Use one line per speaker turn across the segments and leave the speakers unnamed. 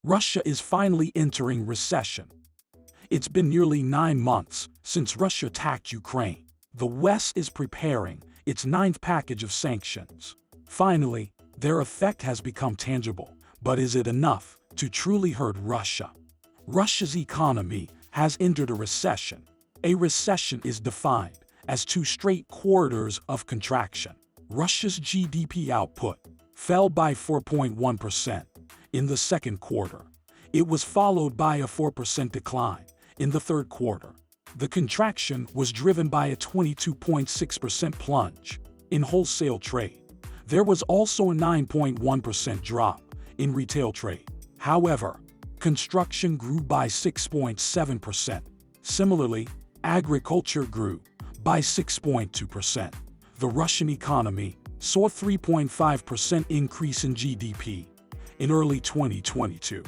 Russia is finally entering recession. It's been nearly 9 months since Russia attacked Ukraine. The West is preparing its 9th package of sanctions. Finally, their effect has become tangible. But is it enough to truly hurt Russia? Russia's economy has entered a recession. A recession is defined as 2 straight quarters of contraction. Russia's GDP output fell by 4.1% in the second quarter. It was followed by a 4% decline in the third quarter. The contraction was driven by a 22.6% plunge in wholesale trade. There was also a 9.1% drop in retail trade. However, construction grew by 6.7%. Similarly, agriculture grew by 6.2%. The Russian economy saw a 3.5% increase in GDP in early 2022.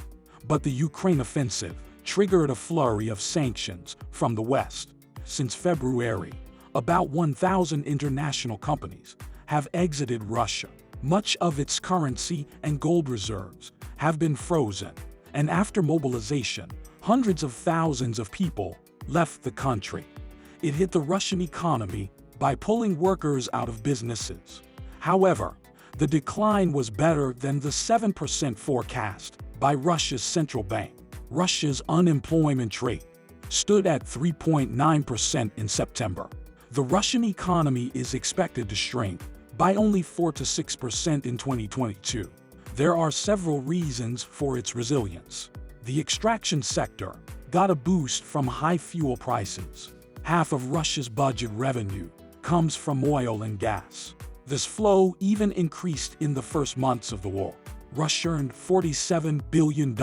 But the Ukraine offensive triggered a flurry of sanctions from the West. Since February, about 1,000 international companies have exited Russia. Much of its currency and gold reserves have been frozen, and after mobilization, hundreds of thousands of people left the country. It hit the Russian economy by pulling workers out of businesses. However, the decline was better than the 7% forecast by Russia's central bank. Russia's unemployment rate stood at 3.9% in September. The Russian economy is expected to shrink by only 4 to 6% in 2022. There are several reasons for its resilience. The extraction sector got a boost from high fuel prices. Half of Russia's budget revenue comes from oil and gas. This flow even increased in the first months of the war. Russia earned $47 billion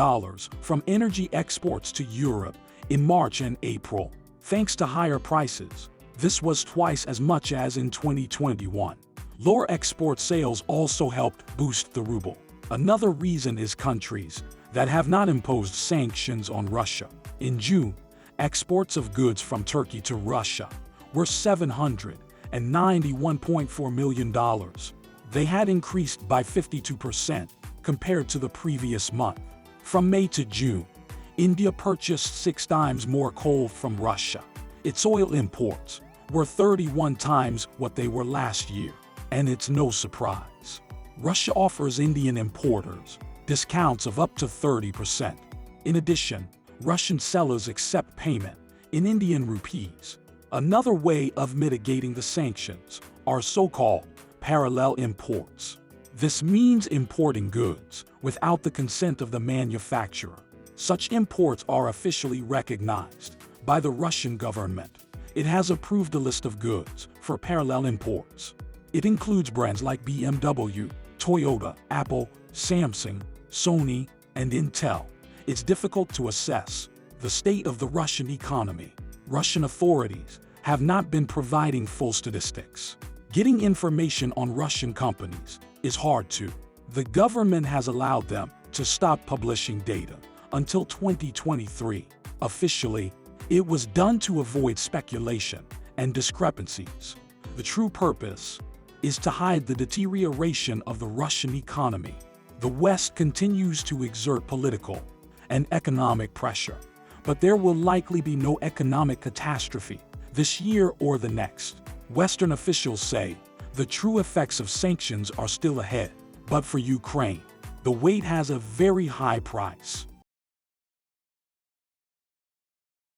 from energy exports to Europe in March and April. Thanks to higher prices, this was twice as much as in 2021. Lower export sales also helped boost the ruble. Another reason is countries that have not imposed sanctions on Russia. In June, exports of goods from Turkey to Russia were $791.4 million. They had increased by 52% compared to the previous month. From May to June, India purchased 6 times more coal from Russia. Its oil imports were 31 times what they were last year. And it's no surprise. Russia offers Indian importers discounts of up to 30%. In addition, Russian sellers accept payment in Indian rupees. Another way of mitigating the sanctions are so-called parallel imports. This means importing goods without the consent of the manufacturer. Such imports are officially recognized by the Russian government. It has approved a list of goods for parallel imports. It includes brands like BMW, Toyota, Apple, Samsung, Sony, and Intel. It's difficult to assess the state of the Russian economy. Russian authorities have not been providing full statistics. Getting information on Russian companies is hard too. The government has allowed them to stop publishing data until 2023. Officially, it was done to avoid speculation and discrepancies. The true purpose is to hide the deterioration of the Russian economy. The West continues to exert political and economic pressure, but there will likely be no economic catastrophe this year or the next. Western officials say the true effects of sanctions are still ahead, but for Ukraine, the wait has a very high price.